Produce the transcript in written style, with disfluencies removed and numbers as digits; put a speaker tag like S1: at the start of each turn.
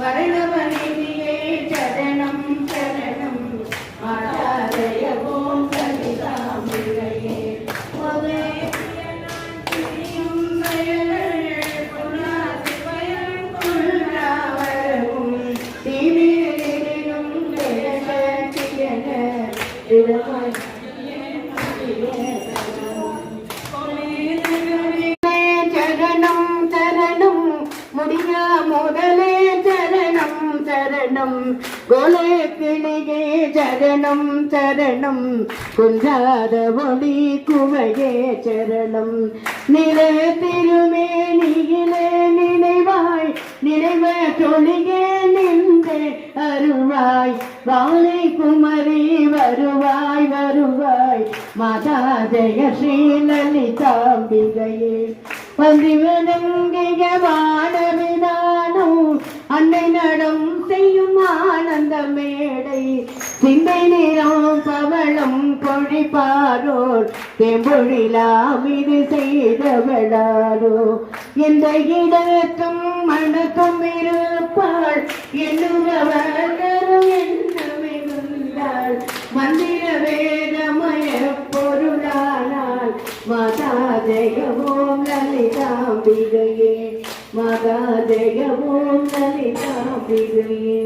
S1: वर्णवनिधिये चरणं चरणं मातादय ओं कलिताम्बिकये मवे கோலே கிளியே சரணம் சரணம் குன்றாத ஒளி குவையே சரணம் நிலை திருமேனியிலே நினைவாய் நினைவ தொழியே நின்றே அருவாய் வாழை குமரி வருவாய் வருவாய் மாதா ஜெய ஸ்ரீ லலிதாம்பிகையே பந்திவதங்கிய வாழவிதானம் அன்னை நடம் செய்யும் ஆனந்த மேடை சிந்தை நிறம் பவளம் பொழிப்பாரோர் தெம்பொழிலாம் இது செய்தவளாரோ எந்த இடத்தும் மனத்தும் இருப்பாள் எண்ணுறவர் எண்ணமிருந்தாள் மந்திர வேதமய பொருளானாள் மாதா ஜெய ஓம் லலிதாம்பிகையே மாதா ஜெய ஓம் லலிதாம்பிகையே.